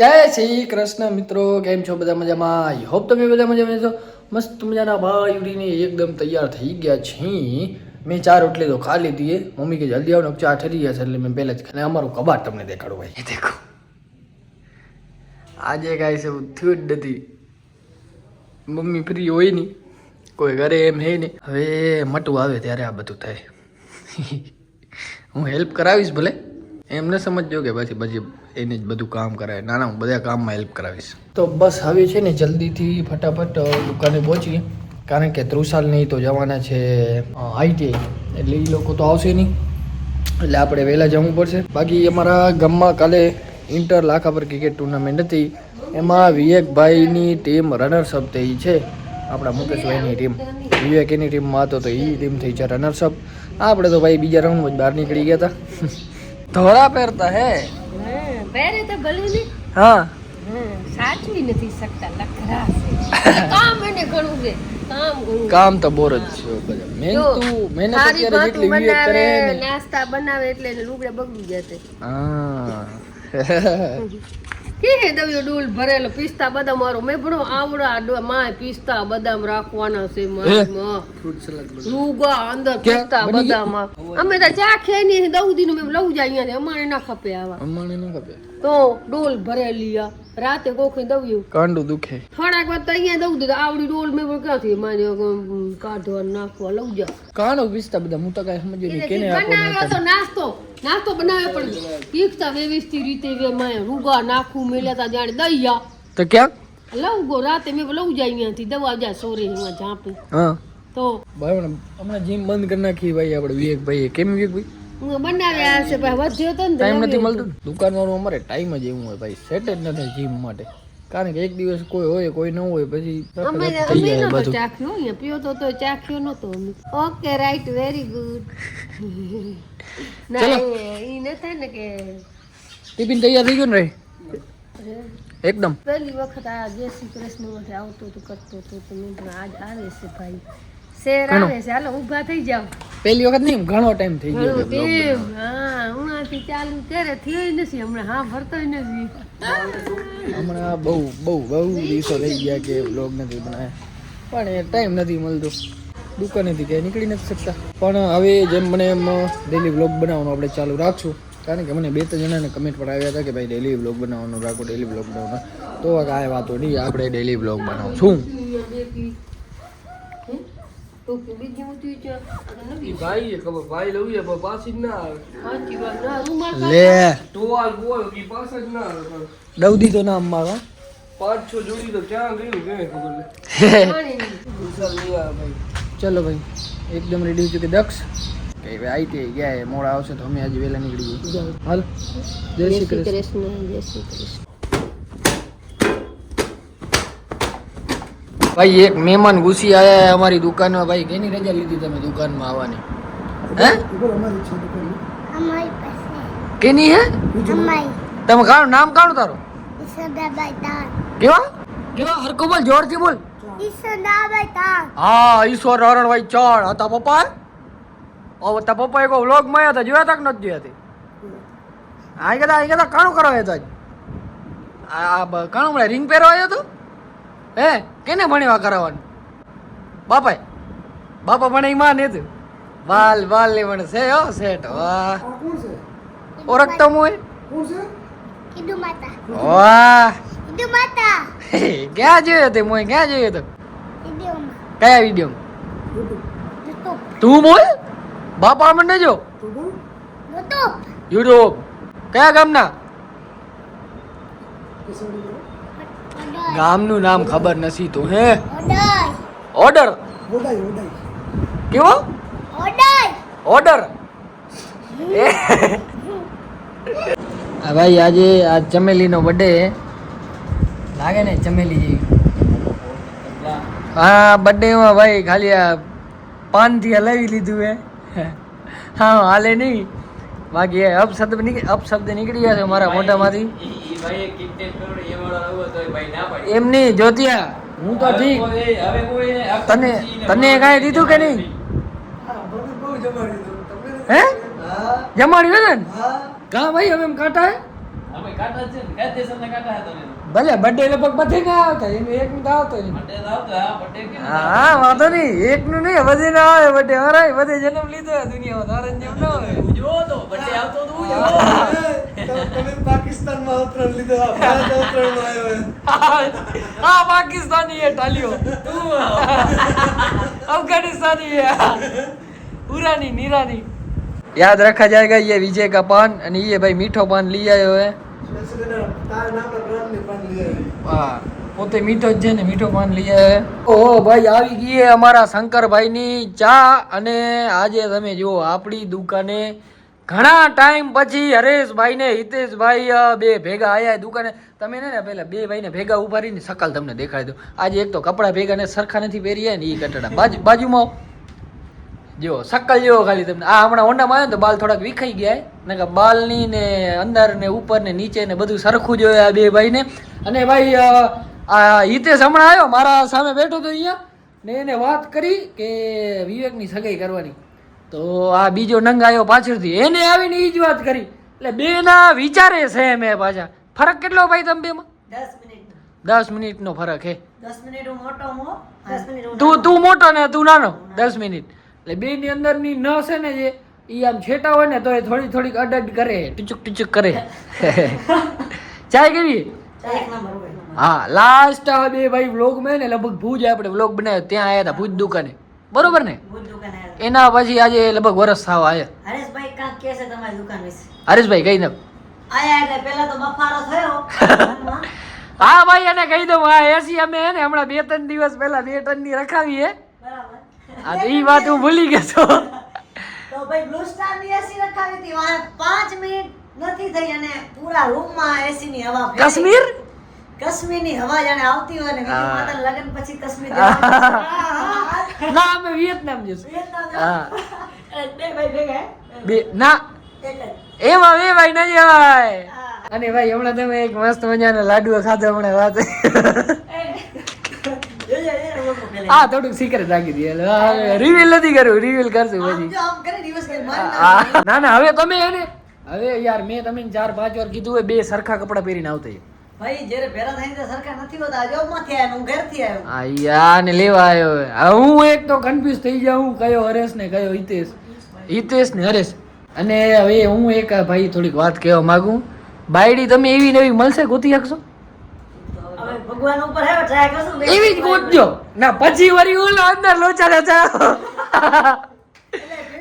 જય શ્રી કૃષ્ણ મિત્રો, કેમ છો બધા મજામાં? આઈ હોપ તમે બધા મજામાં છો. મસ્ત મજાના ભાઈ ઉડીને એકદમ તૈયાર થઈ ગયા છે. મેં 4 રોટલી તો ખા લીધી. મમ્મી કે જલ્દી આવો, ચા ઠરી ગયા છે એટલે મેં પહેલા જ ખાને અમારું કબાટ તમને દેખાડું ભાઈ. એ દેખો, આજે કાંઈ છે થયું જ નથી. મમ્મી ફ્રી હોય નહીં, કોઈ ઘરે એમ હે નહીં. હવે મટું આવે ત્યારે આ બધું થાય. હું હેલ્પ કરાવીશ ભલે, એમ ન સમજજો કે પછી એને જ બધું કામ કરાવે. ના હું બધા કામમાં હેલ્પ કરાવીશ. તો બસ હવે છે ને જલ્દીથી ફટાફટ દુકાને પહોંચીએ, કારણ કે ત્રુસાલ નહીં તો જવાના છે આઈટીઆઈ, એટલે એ લોકો તો આવશે નહીં, એટલે આપણે વહેલા જવું પડશે. બાકી અમારા ગામમાં કાલે ઇન્ટર લાખા પર ક્રિકેટ ટુર્નામેન્ટ હતી, એમાં વિવેકભાઈની ટીમ રનર્સઅપ થઈ છે. આપણા મુકેશભાઈની ટીમ વિવેક એની ટીમમાં હતો તો એ ટીમ થઈ છે રનર્સઅપ. આપણે તો ભાઈ બીજા રાઉન્ડમાં જ બહાર નીકળી ગયા હતા. ધોળા પહેરતા હે પહેરે તો ભલે ને, હા સાચવી નથી શકતા, લખરા છે. કામ એને ઘણું છે, કામ તો બોર જ છે બધા. મહેનત અત્યારે જેટલી વિવેક કરે ને, નાસ્તા બનાવે એટલે લુગડા બગડી જશે. હા કે દવ્યો ડોલ ભરેલો પિસ્તા બદામ મારો મેં ભણો આવડા માય પિસ્તા બદામ રાખવાના છે. ફ્રૂટ સલાડ રૂગા અંદર પિસ્તા બદામ અમે તો ચા ખાઈ નહીં દઉં દીનું મેં લઉં જાય અહીંયા અમારે ના ખપે આવા, અમારે ન ખપે તો ડોલ ભરેલી આ રાતે કોખી દવ્યું કાંડું દુખે. થોડાક વાર તો અહીંયા દઉં દીધું આવડી ડોલ મેં ક્યાંથી મારે કાઢવા નાખવા લઉં જા કાંડું પિસ્તા બધા હું તો કઈ સમજ્યો નહીં કેને બનાવ્યો તો નાસ્તો બનાવે પણ પીકતા વ્યવસ્થિત રીતે વે માય રૂગા નાખું મેલેતા જાણે દઈયા તો ક્યાં લઉં ગો રાતે મેં લઉં જાય અહીંયાથી દવા જા સોરે એમાં ઝાંપે. હા તો ભાઈ હમણાં જીમ બંધ કરી નાખી ભાઈ આપણે વિવેકભાઈ. કેમ વિવેકભાઈ? હું બનાવ્યા હશે ભાઈ, વધ્યો તો ને ટાઈમ નથી મળતો દુકાન વાળું, અમારે ટાઈમ જ એવું હોય ભાઈ, સેટ જ ન થાય જીમ માટે. કારણ કે એક દિવસ કોઈ હોય કોઈ ન હોય પછી થઈ જાય બધું. ચાખ્યો અહીંયા પીયો તો ચાખ્યો નતો અમે. Okay right, very good. ના ઈ ન થાય ને કે ટિફિન તૈયાર થઈ ગયું ને એકદમ. પહેલી વખત આ જય શ્રી કૃષ્ણ માંથી આવતો તો કરતો તો તમે આજ આવે છે ભાઈ, શેર આવે છે. હાલો ઊભા થઈ જાવ. પહેલી વખત નહીં, ઘણો ટાઈમ થઈ ગયો છે. હા ઉનાથી ચાલુ ત્યારે થયો નથી હમણાં, હા ભરતોય નથી હમણાં બહુ દિવસો થઈ ગયા કે બ્લોગ નથી બનાવ્યા, પણ એ ટાઈમ નથી મળતો, દુકાનેથી ક્યાંય નીકળી નથી શકતા. પણ હવે જેમ મને એમ ડેલી બ્લોગ બનાવવાનું આપણે ચાલુ રાખશું, કારણ કે મને 2-3 જણાને કમેન્ટ પર આવ્યા હતા કે ભાઈ ડેલી બ્લોગ બનાવવાનું રાખો, ડેલી બ્લોગ બનાવવાનું. તો કાંઈ વાતો નહીં, આપણે ડેલી બ્લોગ બનાવશું. ભાઈ ખબર ભાઈ લઉં છે પણ પાછી જ ના આવે. લે ટોવાલ બોલ કે પાછા જ ના આવે. દવદી તો નામ મારો 5-6 જોડી તો ક્યાં ગયું કે ખબર નહીં. ભાઈ ચલો ભાઈ, એકદમ રેડી છું કે દક્ષ કે ભાઈ આઈટીઆઈ ગયા એ મોડા આવશે તો અમે આજે વહેલા નીકળી જઈએ. હાલ, જય શ્રી કૃષ્ણ. જય શ્રી કૃષ્ણ. ભાઈ એક મહેમાન ઘૂસી આયા અમારી દુકાનમાં. ભાઈ કેની રજા લીધી તમે દુકાનમાં આવવાની? હે કેની હે? તમે કાનું નામ કાનું તારો? કેવા કેવા હરકો બોલ, જોરથી બોલ. હા ઈશ્વર હરણભાઈ ચાળ હતા પપ્પા. ઓ તા પપ્પા એક વ્લોગ માં આવ્યા હતા, જોયા તા કે નથી જોયા તે? આ ગયા કાણું કરવા આવ્યા હતા. આ કાણું મળે રિંગ પહેરવા આવ્યો હતો. હે કેને ભણવા કરાવવાનું? બાપા ભણે માં ને તું વાલ ને ભણે છે હો સેટ. વાહ ઓળખતો હું વાહ ક્યાં જોયો તે મોય? ક્યાં જોયો તો? કયા વિડીયો? તું બોલ બાપા મને જો યુટ્યુબ. કયા ગામના? ગામનું નામ ખબર નથી તો હે? ઓર્ડર કેવો? ઓર્ડર. હા ભાઈ આજે આ ચમેલીનો બર્થડે લાગે ને, ચમેલી જેવી. હા બર્થડેમાં ભાઈ ખાલી આ પાનથી હલાવી લીધું હે. હા હાલે નહીં, બાકી અપશબ્દ નીકળી ગયા છે મારા મોઢામાંથી. એમ નહીં જોતિયા, હું તો ઠીક, તને કાંઈ દીધું કે નહીં? હે જમાડ્યું ને? કા ભાઈ હવે એમ કાંટા હે ભલે બર્થડે લગભગ બધે ના આવતા એનું એક નું તો આવતો હા વાંધો નહીં એક નું નહીં બધે ના આવે બર્થડે હરાય બધે જન્મ લીધો દુનિયામાં તારે જેમ ના હોય તમે પાકિસ્તાનમાં અવતરણ લીધો ભારત અવતરણમાં આવ્યો હા પાકિસ્તાની है टालियो अफगानिस्तानी है पुरानी निरानी याद रखा जाएगा ये विजय का पान અને ये भाई मीठो पान ली आयो है હા પોતે મીઠો જ છે ને મીઠો પાન લઈ આવ્યા ઓહો ભાઈ આવી ગઈ છે અમારા શંકરભાઈની ચા અને આજે તમે જુઓ આપણી દુકાને ઘણા ટાઈમ પછી હરેશભાઈ ને હિતેશભાઈ બે ભેગા આયા દુકાને તમે ને પેલા બે ભાઈને ભેગા ઉભા રહીને સકલ તમને દેખાડી દો આજે એક તો કપડા ભેગા ને સરખા નથી પહેર્યા ને એ કટડા બાજુમાં જો સકલ જેવો ખાલી તમને આ હમણાં હોન્ડામાં આવ્યો ને તો બાલ થોડાક વિખાઈ ગયા ને કે બાલની ને અંદર ને ઉપર ને નીચે ને બધું સરખું જોયું આ બે ભાઈને અને ભાઈ આ હિતેશ હમણાં આવ્યો મારા સામે બેઠો તો અહીંયા ને એને વાત કરી કે વિવેકની સગાઈ કરવાની તો આ બીજો નંગ આવ્યો પાછળથી એને આવીને એ જ વાત કરી એટલે બે ના વિચારે છે મેં પાછા ફરક કેટલો ભાઈ તમે બેમાં 10 મિનિટનો ફરક હે 10 મિનિટ હું મોટો હું 10 મિનિટ તું મોટો ને તું નાનો 10 મિનિટ એટલે બે ની અંદર ની ન છે ને જે ઈ આમ છેટા હોય ને તો એ થોડી થોડીક અડડ કરે ટીચુક કરે ચાય કેવી એક નંબર હોય હા લાસ્ટ આ બે ભાઈ વ્લોગ મેં ને લગભગ ભુજ આપણે વ્લોગ બનાવ્યો ત્યાં આયા હતા ભુજ દુકાને બરોબર ને ભૂત દુકાન આવ્યા એના પછી આજે લગભગ વરસ થવા આયા હરેશભાઈ કાંક કહે છે તમારી દુકાન વિશે હરેશભાઈ કઈ નાખ આયા એટલે પેલા તો બફારો થયો મનમાં. હા ભાઈ એને કહી દઉં હા એસી અમે હે ને હમણાં 2-3 દિવસ પહેલા 2 ટન ની રખાવી હે બરાબર આ તો ઈ વાત હું ભૂલી ગયો છો તો ભાઈ બ્લુ સ્ટાર ની એસી રખાવી હતી વાહ 5 મિનિટ નથી થઈ અને પૂરા રૂમ માં એસી ની હવા ફેલાઈ. કાશ્મીર કાશ્મીર ની હવા જાણે આવતી હોય ને બીજી હા. માતા લગન પછી કાશ્મીર જવાનું. ના અમે વિયેતનામ જઈશું વિયેતનામ હા બે ભાઈ ભેગા બે ના એક જ. એમાં બે ભાઈ નહીં જવાય હા. અને ભાઈ હમણાં તમે એક મસ્ત મજાના લાડુ ખાધા હમણાં વાત હા થોડુંક સિક્રેટ રાખી દઈએ રિવીલ નથી કરવું રિવીલ કરશું આમ પછી જો આમ કરે દિવસ કે મારી હા, ના ના હવે તમે એને હવે યાર મેં તમને 4-5 વાર કીધું હોય બે સરખા કપડા પહેરીને આવતા રહ્યો. ભાઈ જ્યારે ભેરા થઈને તો સરખા નથી હોતા જોબ માંથી આવ્યા હું ઘરથી આવ્યો આ યાર ને લેવા આવ્યો હવે હું એક તો કન્ફ્યુઝ થઈ જાઉં કયો હરેશ ને કયો હિતેશ ને હરેશ અને હવે હું એક ભાઈ થોડીક વાત કહેવા માંગુ બાયડી તમે એવી નવી મળશે ગોતી શકશો હવે ભગવાન ઉપર હે ટ્રાય કરશું બે. એવી જ ગોતજો ના પછી વળી ઓલો અંદર લોચા લોચા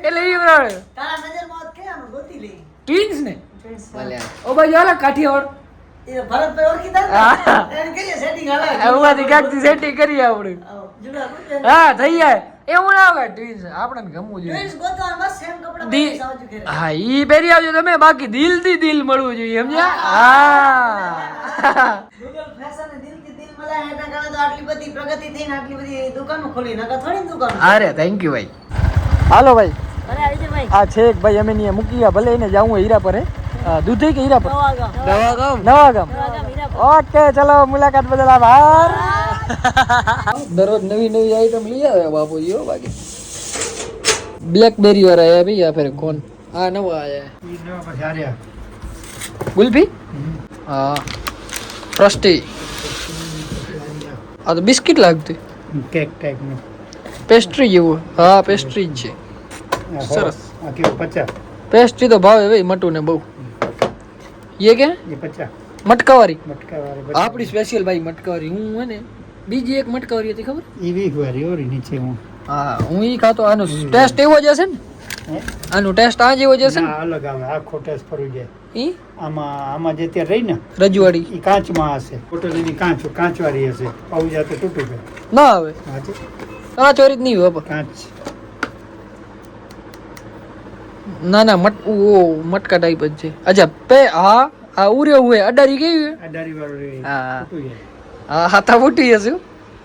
એટલે એ બરાબર તારા નજરમાં હોત કે આમ ગોતી લઈ ટ્વિન્સ ને ભલે ઓ બાજુ હાલો કાઠિયાવાડ એ ભરતભાઈ ઓળખીતા ને એને કહીએ સેટિંગ હાલે આમાંથી ક્યાંકથી સેટિંગ કરીએ આપણે જુડા ગુજે હા થઈ જાય એવું ના આવે ટ્વિન્સ આપણને ગમવું જોઈએ ટ્વિન્સ ગોતવા બસ સેમ કપડા દી પહેરી સાવજુ ઘરે હા ઈ પહેરી આવજો તમે બાકી દિલથી દિલ મળવું જોઈએ સમજ્યા હા ગૂગલ ફેશન ને દિલથી દિલ મળાય એના કારણે તો આટલી બધી પ્રગતિ થઈને આટલી બધી દુકાનો ખોલી નકર થોડી દુકાન અરે થેન્ક યુ ભાઈ હાલો ભાઈ અરે આવી ભાઈ આ છે એક ભાઈ અમે અહીંયા મૂકી ગયા ભલે એને જાવું હોય હીરા પર હે દૂધી કે હીરા પર નવાગામ નવા ગામ ઓકે ચલો મુલાકાત બદલ આભાર દરરોજ નવી નવી આઈટમ લઈ આવે બાપુજી હો બાકી બ્લેકબેરી વાળા આયા ભાઈ આ ફેર કોણ આ નવા આયા ગુલ્ફી હા ફ્રોસ્ટી આ તો બિસ્કિટ લાગતી કેક ટાઈપ નું પેસ્ટ્રી જેવું હા પેસ્ટ્રી જ છે સરસ આ કેવું 50 પેસ્ટ્રી તો ભાવે ભાઈ મટું ને બહુ ये क्या ये 50 मटकावारी मटका वाले આપણી સ્પેશિયલ ભાઈ મટકાવારી હું હે ને બીજી એક મટકાવારી હતી ખબર ईवी वाली और નીચે હું હા હું ઈ ખાતો આનો ટેસ્ટ એવો જ હશે ને આનો ટેસ્ટ આ જેવો જ હશે ને ના અલગ આવે આખો ટેસ્ટ ફરી જાય ઈ આમાં જે ત્યાં રહી ને રજવાડી એ કાચમાં હશે ટોટલી કાચવાળી હશે પાઉં જાય તો તૂટી જાય ના આવે હાજી આ ચોરી જ નહીં હોય કાચ ના ના મટકા ટાઈપ જ છે અચ્છા પે હા આ ઉરે હુએ અડારી કેવી હે અડારી વાળું હા. તૂટી જાય હા હાથા ફૂટી હશે હો.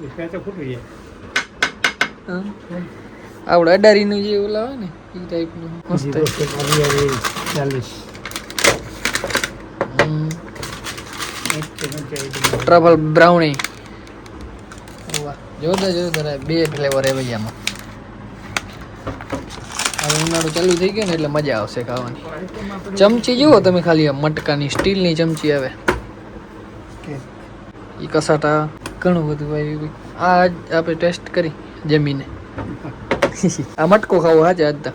એ પેચ ફૂટી જાય હા. આવડે અડારીનું જે ઓલા હોય ને એ ટાઈપનું મસ્ત બીજી વસ્તુ આવી આવી 40 હમ. એક કે નથી ટ્રબલ બ્રાઉની વાહ જોરદાર બે ફ્લેવર આવે આમાં હવે ઉનાળો ચાલુ થઈ ગયો ને એટલે મજા આવશે ખાવાની. ચમચી જુઓ તમે ખાલી, આ મટકાની સ્ટીલની ચમચી આવે એ કસાટા ઘણું બધું ભાઈ. આ આપણે ટેસ્ટ કરી જમીને. આ મટકો ખાવો હાજે આજ તો.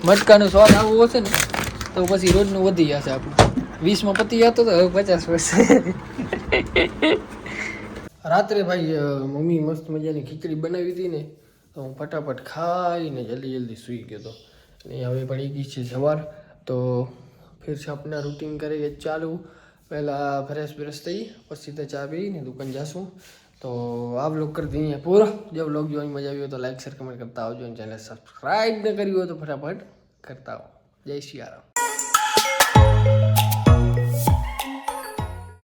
મટકાનો સ્વાદ આવવો હશે ને તો પછી રોજનું વધી જશે આપણું. 20માં પતી જતો તો હવે 50 વર્ષ. રાત્રે ભાઈ મમ્મી મસ્ત મજાની ખીચડી બનાવી હતી ને તો હું ફટાફટ ખાઈને જલ્દી સૂઈ ગયો હતો. અને હવે પડી ગઈ છે સવાર, તો ફિર છે अपना रूटीन करेंगे चालू. पहला फ्रेश થઈ પછી તો ચા પીને દુકાન જાશું. તો આ વ્લોગ કરી દઈએ પૂરો. જો વ્લોગ જોવાની મજા આવી હોય તો લાઈક શેર કમેન્ટ કરતા આવજો અને ચેનલ સબસ્ક્રાઈબ ન કરી હોય તો ફટાફટ કરતા આવો. જય શ્રી રામ.